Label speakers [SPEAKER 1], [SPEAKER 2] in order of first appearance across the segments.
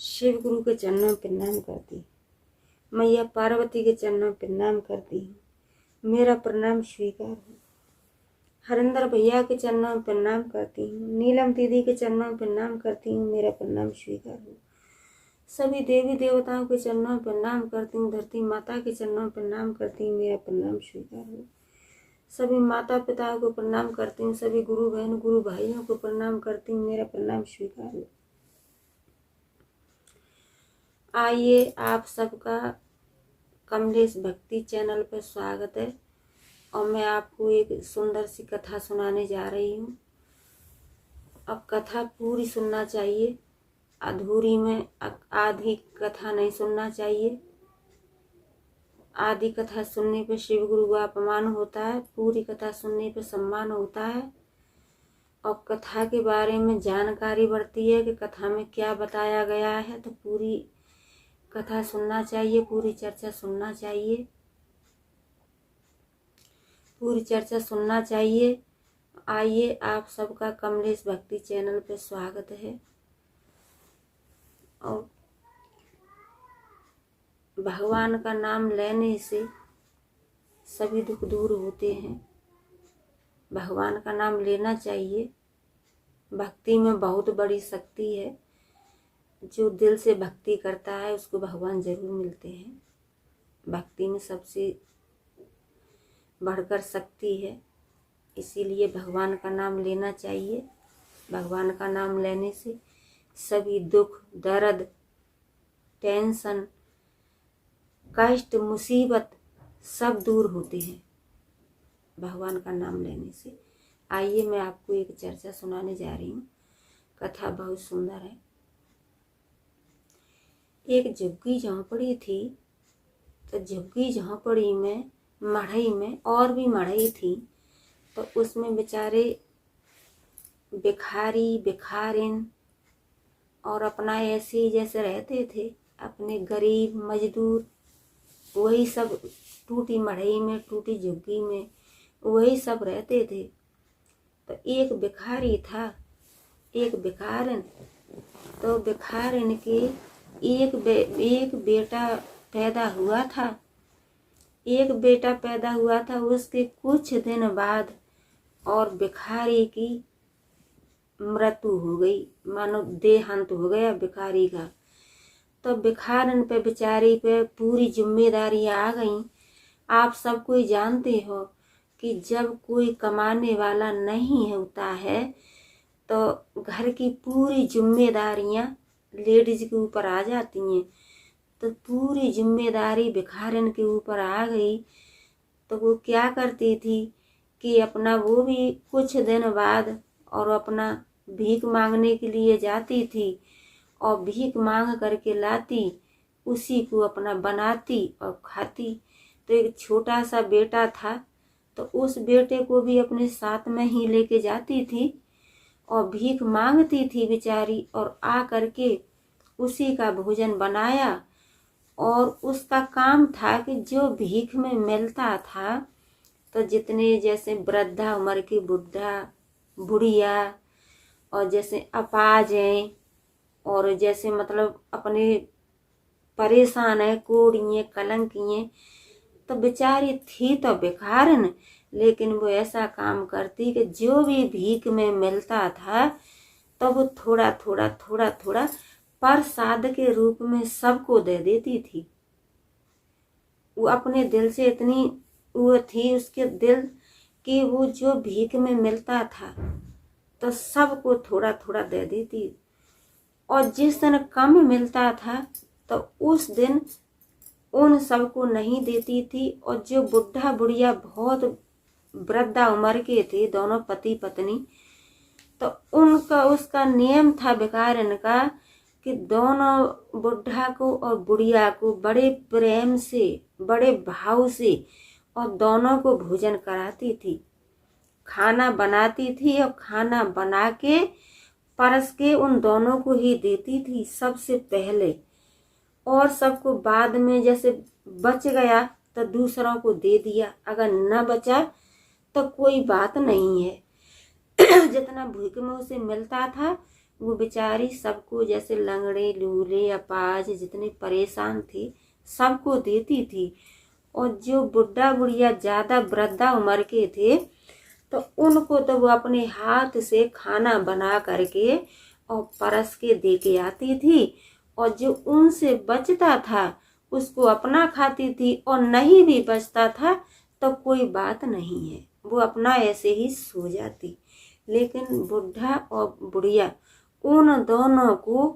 [SPEAKER 1] शिव गुरु के चरणों में प्रणाम करती हूँ। मैया पार्वती के चरणों में प्रणाम करती हूँ। मेरा प्रणाम स्वीकार हो। हरिंदर भैया के चरणों में प्रणाम करती हूँ। नीलम दीदी के चरणों में प्रणाम करती हूँ। मेरा प्रणाम स्वीकार हो। सभी देवी देवताओं के चरणों में प्रणाम करती हूँ। धरती माता के चरणों में प्रणाम करती हूँ। मेरा प्रणाम स्वीकार हो। सभी माता पिताओं को प्रणाम करती हूँ। सभी गुरु बहन गुरु भाइयों को प्रणाम करती हूँ। मेरा प्रणाम स्वीकार हो। आइए, आप सबका कमलेश भक्ति चैनल पर स्वागत है और मैं आपको एक सुंदर सी कथा सुनाने जा रही हूँ। अब कथा पूरी सुनना चाहिए, अधूरी में आधी कथा नहीं सुनना चाहिए। आधी कथा सुनने पे शिव गुरु का अपमान होता है, पूरी कथा सुनने पे सम्मान होता है और कथा के बारे में जानकारी बढ़ती है कि कथा में क्या बताया गया है। तो पूरी कथा सुनना चाहिए, पूरी चर्चा सुनना चाहिए, पूरी चर्चा सुनना चाहिए। आइए, आप सबका कमलेश भक्ति चैनल पे स्वागत है। और भगवान का नाम लेने से सभी दुख दूर होते हैं। भगवान का नाम लेना चाहिए। भक्ति में बहुत बड़ी शक्ति है। जो दिल से भक्ति करता है उसको भगवान जरूर मिलते हैं। भक्ति में सबसे बढ़कर शक्ति है, इसीलिए भगवान का नाम लेना चाहिए। भगवान का नाम लेने से सभी दुख दर्द टेंशन कष्ट मुसीबत सब दूर होते हैं भगवान का नाम लेने से। आइए, मैं आपको एक चर्चा सुनाने जा रही हूँ। कथा बहुत सुंदर है। एक झुग्गी झोंपड़ी थी। तो झुग्गी झोंपड़ी में मढ़ई में और भी मढ़ई थी। तो उसमें बेचारे भिखारी भिखारिन और अपना ऐसे जैसे रहते थे, अपने गरीब मजदूर, वही सब टूटी मढ़ई में टूटी झुग्गी में वही सब रहते थे। तो एक भिखारी था, एक भिखारिन। तो भिखारिन के एक बेटा पैदा हुआ था। एक बेटा पैदा हुआ था। उसके कुछ दिन बाद और भिखारी की मृत्यु हो गई, मानो देहांत हो गया भिखारी का। तो भिखारिन पे बेचारी पे पूरी जिम्मेदारी आ गई। आप सब कोई जानते हो कि जब कोई कमाने वाला नहीं होता है तो घर की पूरी जिम्मेदारियां लेडीज के ऊपर आ जाती हैं। तो पूरी जिम्मेदारी भिखारिन के ऊपर आ गई। तो वो क्या करती थी कि अपना वो भी कुछ दिन बाद और अपना भीख मांगने के लिए जाती थी और भीख मांग करके लाती, उसी को अपना बनाती और खाती। तो एक छोटा सा बेटा था, तो उस बेटे को भी अपने साथ में ही लेके जाती थी और भीख मांगती थी बेचारी, और आ करके उसी का भोजन बनाया। और उसका काम था कि जो भीख में मिलता था, तो जितने जैसे वृद्धा उम्र की बुढ़ा बुढ़िया और जैसे अपाज हैं और जैसे मतलब अपने परेशान है, कोड़िए कलंकिए, तो बेचारी थी तो भिखारिन, लेकिन वो ऐसा काम करती कि जो भी भीख में मिलता था तो वो थोड़ा थोड़ा थोड़ा थोड़ा प्रसाद के रूप में सबको दे देती थी। वो अपने दिल से इतनी वो थी उसके दिल कि वो जो भीख में मिलता था तो सबको थोड़ा थोड़ा दे देती। और जिस दिन कम मिलता था तो उस दिन उन सबको नहीं देती थी। और जो बुढ़ा बुढ़िया बहुत वृद्धा उम्र के थे, दोनों पति पत्नी, तो उनका उसका नियम था भिखारिन का कि दोनों बुढ़ा को और बुढ़िया को बड़े प्रेम से बड़े भाव से और दोनों को भोजन कराती थी, खाना बनाती थी और खाना बना के परस के उन दोनों को ही देती थी सबसे पहले। और सबको बाद में जैसे बच गया तो दूसरों को दे दिया, अगर न बचा तो कोई बात नहीं है। जितना भूख में उसे मिलता था वो बेचारी सबको, जैसे लंगड़े लूले अपाज जितने परेशान थे सबको देती थी। और जो बुढ़ा बुढ़िया ज़्यादा वृद्धा उम्र के थे तो उनको तो वो अपने हाथ से खाना बना करके और परस के दे के आती थी। और जो उनसे बचता था उसको अपना खाती थी, और नहीं भी बचता था तो कोई बात नहीं है, वो अपना ऐसे ही सो जाती। लेकिन बुढ़ा और बुढ़िया उन दोनों को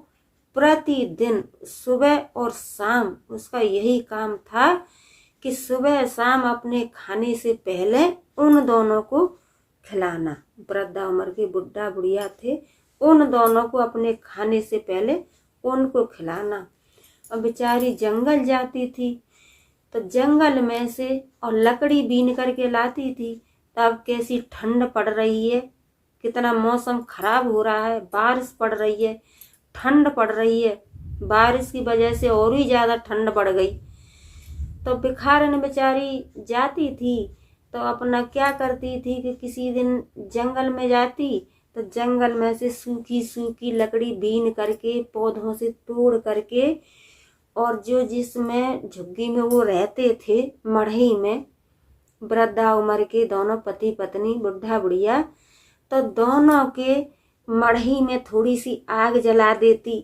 [SPEAKER 1] प्रतिदिन सुबह और शाम उसका यही काम था कि सुबह शाम अपने खाने से पहले उन दोनों को खिलाना। वृद्धा उम्र के बुढ़ा बुढ़िया थे, उन दोनों को अपने खाने से पहले उनको खिलाना। और बेचारी जंगल जाती थी तो जंगल में से और लकड़ी बीन करके लाती थी। तब कैसी ठंड पड़ रही है, कितना मौसम खराब हो रहा है, बारिश पड़ रही है, ठंड पड़ रही है, बारिश की वजह से और भी ज़्यादा ठंड बढ़ गई। तो भिखारन बेचारी जाती थी तो अपना क्या करती थी कि किसी दिन जंगल में जाती तो जंगल में से सूखी सूखी लकड़ी बीन करके पौधों से तोड़ करके, और जो जिसमें झुग्गी में वो रहते थे मढ़ई में, वृद्धा उम्र के दोनों पति पत्नी बुढ़ा बुढ़िया, तो दोनों के मढ़ई में थोड़ी सी आग जला देती,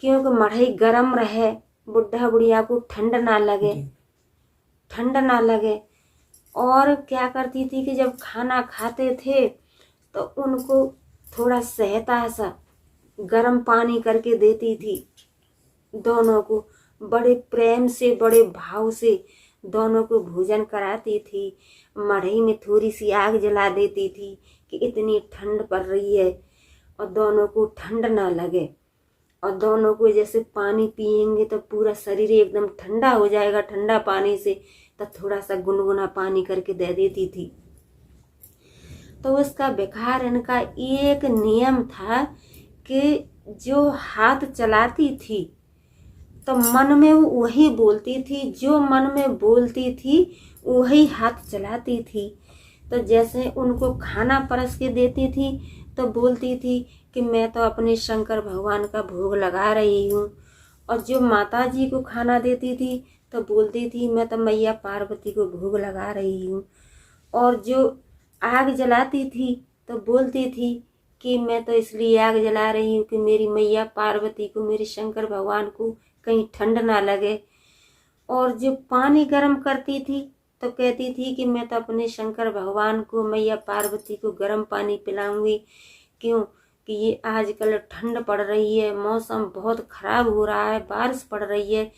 [SPEAKER 1] क्योंकि मढ़ई गर्म रहे, बुढ़ा बुढ़िया को ठंड ना लगे। और क्या करती थी कि जब खाना खाते थे तो उनको थोड़ा सहता सा गर्म पानी करके देती थी। दोनों को बड़े प्रेम से बड़े भाव से दोनों को भोजन कराती थी। मढ़ई में थोड़ी सी आग जला देती थी कि इतनी ठंड पड़ रही है और दोनों को ठंड ना लगे। और दोनों को जैसे पानी पिएंगे तो पूरा शरीर एकदम ठंडा हो जाएगा ठंडा पानी से, तो थोड़ा सा गुनगुना पानी करके दे देती थी। तो उसका भिखारन का एक नियम था कि जो हाथ चलाती थी तो मन में वो वही बोलती थी, जो मन में बोलती थी वही हाथ चलाती थी। तो जैसे उनको खाना परस के देती थी तो बोलती थी कि मैं तो अपने शंकर भगवान का भोग लगा रही हूँ। और जो माता जी को खाना देती थी तो बोलती थी मैं तो मैया पार्वती को भोग लगा रही हूँ। और जो आग जलाती थी तो बोलती थी कि मैं तो इसलिए आग जला रही हूँ कि मेरी मैया पार्वती को, मेरे शंकर भगवान को कहीं ठंड ना लगे। और जो पानी गर्म करती थी तो कहती थी कि मैं तो अपने शंकर भगवान को, मैया पार्वती को गर्म पानी पिलाऊंगी, क्यों कि ये आजकल ठंड पड़ रही है, मौसम बहुत खराब हो रहा है, बारिश पड़ रही है,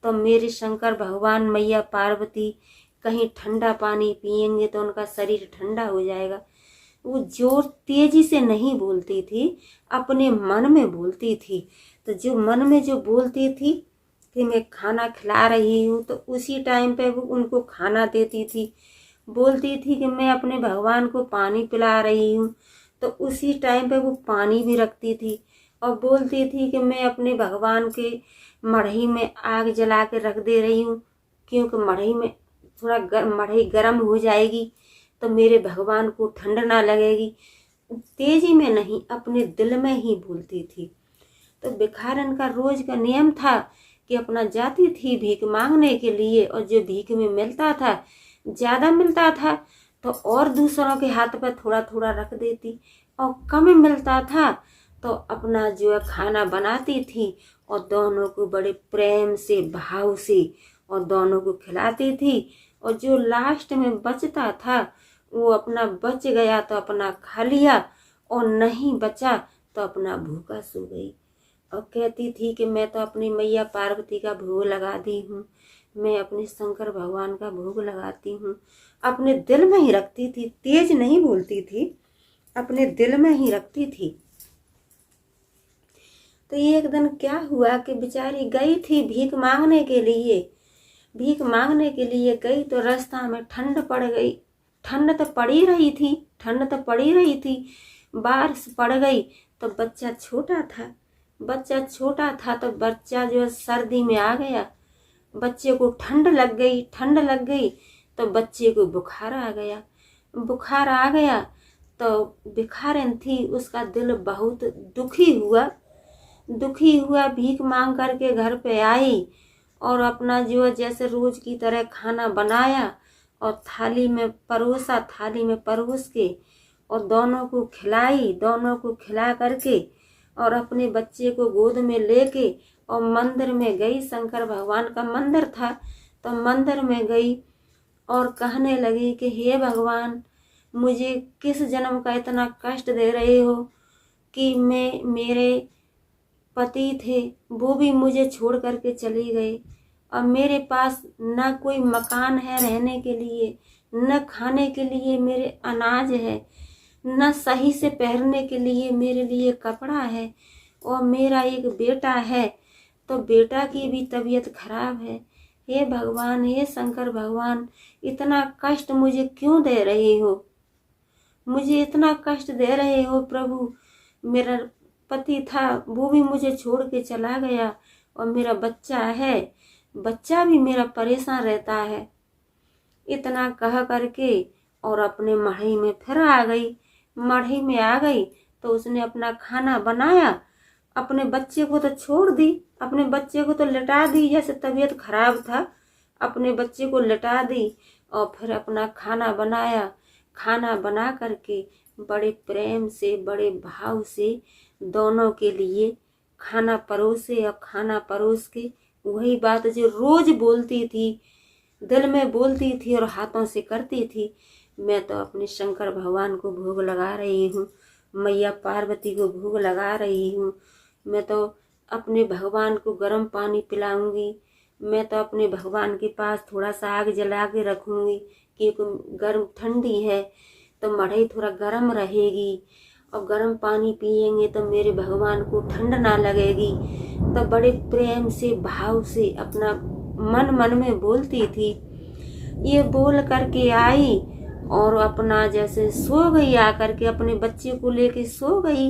[SPEAKER 1] तो मेरे शंकर भगवान मैया पार्वती कहीं ठंडा पानी पिएंगे तो उनका शरीर ठंडा हो जाएगा। वो जोर तेजी से नहीं बोलती थी, अपने मन में बोलती थी। तो जो मन में जो बोलती थी कि मैं खाना खिला रही हूँ तो उसी टाइम पे वो उनको खाना देती थी। बोलती थी कि मैं अपने भगवान को पानी पिला रही हूँ तो उसी टाइम पे वो पानी भी रखती थी। और बोलती थी कि मैं अपने भगवान के मढ़ई में आग जला के रख दे रही हूँ, क्योंकि मढ़ई में थोड़ा मढ़ई गर्म हो जाएगी तो मेरे भगवान को ठंड ना लगेगी। तेजी में नहीं, अपने दिल में ही बोलती थी। तो भिखारन का रोज का नियम था कि अपना जाती थी भीख मांगने के लिए, और जो भीख में मिलता था, ज़्यादा मिलता था तो और दूसरों के हाथ पर थोड़ा थोड़ा रख देती, और कम मिलता था तो अपना जो है खाना बनाती थी और दोनों को बड़े प्रेम से भाव से और दोनों को खिलाती थी। और जो लास्ट में बचता था वो अपना बच गया तो अपना खा लिया, और नहीं बचा तो अपना भूखा सो गई। और कहती थी कि मैं तो अपनी मैया पार्वती का भोग लगा दी हूँ, मैं अपने शंकर भगवान का भोग लगाती हूँ। अपने दिल में ही रखती थी, तेज नहीं बोलती थी, अपने दिल में ही रखती थी। तो एक दिन क्या हुआ कि बेचारी गई थी भीख मांगने के लिए, भीख मांगने के लिए गई तो रास्ता में ठंड पड़ गई। ठंड तो पड़ ही रही थी, ठंड तो पड़ ही रही थी, बारिश पड़ गई। तो बच्चा छोटा था तो बच्चा जो सर्दी में आ गया, बच्चे को ठंड लग गई तो बच्चे को बुखार आ गया तो भिखारिन थी, उसका दिल बहुत दुखी हुआ, भीख मांग करके घर पे आई और अपना जो जैसे रोज की तरह खाना बनाया और थाली में परोस के और दोनों को खिला करके और अपने बच्चे को गोद में लेके और मंदिर में गई। शंकर भगवान का मंदिर था, तो मंदिर में गई और कहने लगी कि हे भगवान, मुझे किस जन्म का इतना कष्ट दे रहे हो कि मेरे पति थे वो भी मुझे छोड़ करके चले गए और मेरे पास न कोई मकान है रहने के लिए, न खाने के लिए मेरे अनाज है, न सही से पहनने के लिए मेरे लिए कपड़ा है और मेरा एक बेटा है, तो बेटा की भी तबीयत खराब है। हे भगवान, हे शंकर भगवान, इतना कष्ट मुझे क्यों दे रहे हो? मुझे इतना कष्ट दे रहे हो प्रभु। मेरा पति था वो भी मुझे छोड़ के चला गया और मेरा बच्चा है, बच्चा भी मेरा परेशान रहता है। इतना कह करके और अपने मढ़ई में फिर आ गई। मढ़ई में आ गई तो उसने अपना खाना बनाया, अपने बच्चे को तो छोड़ दी, अपने बच्चे को तो लिटा दी, जैसे तबीयत खराब था अपने बच्चे को लिटा दी और फिर अपना खाना बनाया। खाना बना करके बड़े प्रेम से बड़े भाव से दोनों के लिए खाना परोसे और खाना परोस के वही बात जो रोज बोलती थी, दिल में बोलती थी और हाथों से करती थी, मैं तो अपने शंकर भगवान को भोग लगा रही हूँ, मैया पार्वती को भोग लगा रही हूँ। मैं तो अपने भगवान को गर्म पानी पिलाऊंगी, मैं तो अपने भगवान के पास थोड़ा सा आग जला के रखूंगी क्योंकि गर्म ठंडी है तो मढ़ई थोड़ा गर्म रहेगी और गर्म पानी पिएंगे तो मेरे भगवान को ठंड ना लगेगी। तो बड़े प्रेम से भाव से अपना मन में बोलती थी। ये बोल करके आई और अपना जैसे सो गई, आकर के अपने बच्चे को लेके सो गई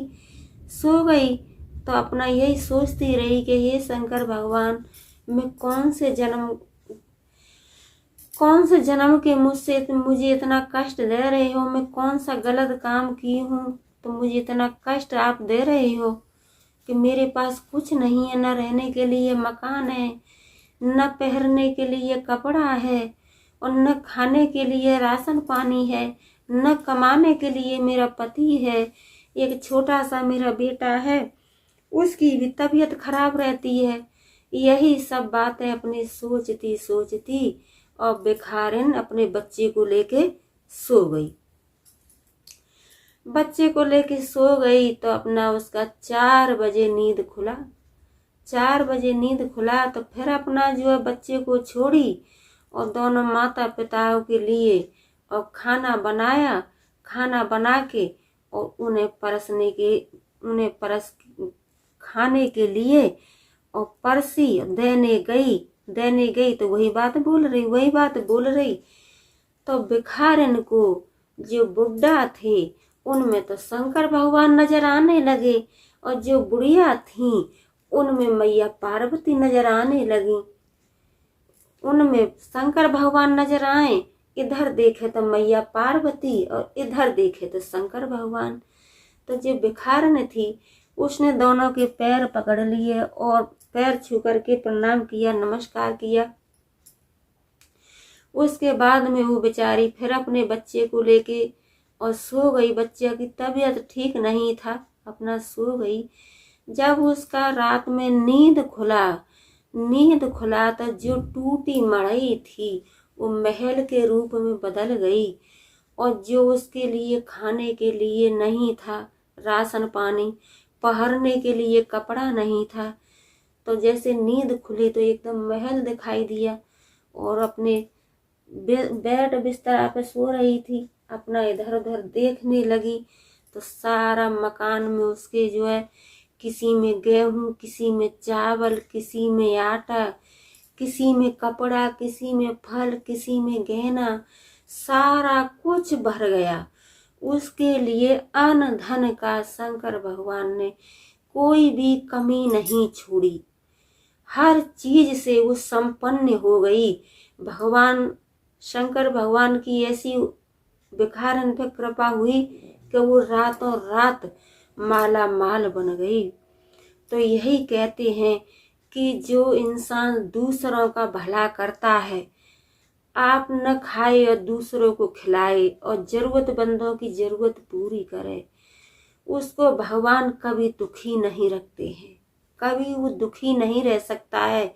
[SPEAKER 1] तो अपना यही सोचती रही कि हे शंकर भगवान, मैं कौन से जन्म के मुझे इतना कष्ट दे रहे हो, मैं कौन सा गलत काम की हूँ तो मुझे इतना कष्ट आप दे रहे हो कि मेरे पास कुछ नहीं है, न रहने के लिए मकान है, न पहनने के लिए कपड़ा है और न खाने के लिए राशन पानी है, न कमाने के लिए मेरा पति है, एक छोटा सा मेरा बेटा है, उसकी भी तबीयत खराब रहती है। यही सब बातें अपनी सोचती और भिखारिन अपने बच्चे को लेके सो गई। बच्चे को लेके सो गई तो अपना उसका 4 बजे नींद खुला। 4 बजे नींद खुला तो फिर अपना जो है बच्चे को छोड़ी और दोनों माता पिताओं के लिए और खाना बनाया। खाना बना के और उन्हें खाने के लिए और परसी देने गई तो वही बात बोल रही। तो भिखारिन को जो बुढ़ा थे उनमें तो शंकर भगवान नजर आने लगे और जो बुढ़िया थी उनमें मैया पार्वती नजर आने लगी। उनमें शंकर भगवान नजर आए, इधर देखे तो मैया पार्वती और इधर देखे तो शंकर भगवान। तो जो भिखारिन थी उसने दोनों के पैर पकड़ लिए और पैर छू करके प्रणाम किया, नमस्कार किया। उसके बाद में वो बेचारी फिर अपने बच्चे को लेके और सो गई। बच्चे की तबीयत ठीक नहीं था, अपना सो गई। जब उसका रात में नींद खुला तो जो टूटी मड़ई थी वो महल के रूप में बदल गई और जो उसके लिए खाने के लिए नहीं था राशन पानी, पहनने के लिए कपड़ा नहीं था, तो जैसे नींद खुली तो एकदम महल दिखाई दिया और अपने बेड बिस्तर पे सो रही थी। अपना इधर उधर देखने लगी तो सारा मकान में उसके जो है किसी में गेहूं, किसी में चावल, किसी में आटा, किसी में कपड़ा, किसी में फल, किसी में गहना, सारा कुछ भर गया। उसके लिए अन्न धन का शंकर भगवान ने कोई भी कमी नहीं छोड़ी, हर चीज से वो संपन्न हो गई। भगवान शंकर भगवान की ऐसी भिखारिन पे कृपा हुई कि वो रातों रात माला माल बन गई। तो यही कहते हैं कि जो इंसान दूसरों का भला करता है, आप न खाए और दूसरों को खिलाए और जरूरतमंदों की जरूरत पूरी करे, उसको भगवान कभी दुखी नहीं रखते हैं। कभी वो दुखी नहीं रह सकता है।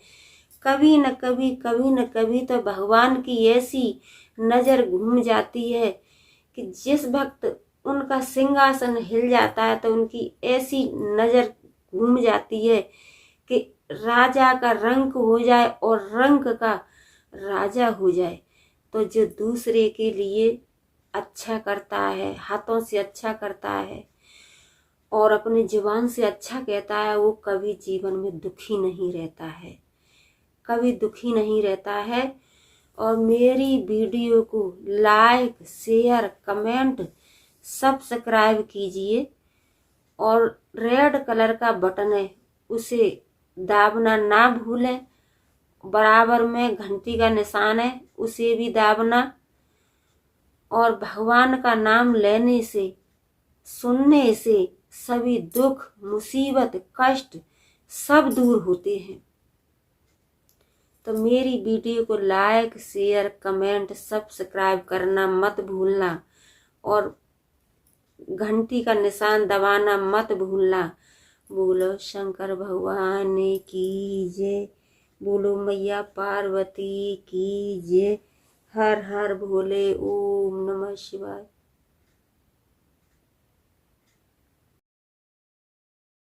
[SPEAKER 1] कभी न कभी तो भगवान की ऐसी नजर घूम जाती है कि जिस भक्त उनका सिंहासन हिल जाता है तो उनकी ऐसी नजर घूम जाती है कि राजा का रंक हो जाए और रंक का राजा हो जाए। तो जो दूसरे के लिए अच्छा करता है, हाथों से अच्छा करता है और अपनी जुबान से अच्छा कहता है, वो कभी जीवन में दुखी नहीं रहता है, कभी दुखी नहीं रहता है। और मेरी वीडियो को लाइक, शेयर, कमेंट, सब्सक्राइब कीजिए और रेड कलर का बटन है उसे दाबना ना भूलें। बराबर में घंटी का निशान है उसे भी दाबना। और भगवान का नाम लेने से, सुनने से सभी दुख, मुसीबत, कष्ट सब दूर होते हैं। तो मेरी वीडियो को लाइक, शेयर, कमेंट, सब्सक्राइब करना मत भूलना और घंटी का निशान दबाना मत भूलना। बोलो शंकर भगवान की जय, बोलो मैया पार्वती की जय। हर हर भोले, ओम नमः शिवाय।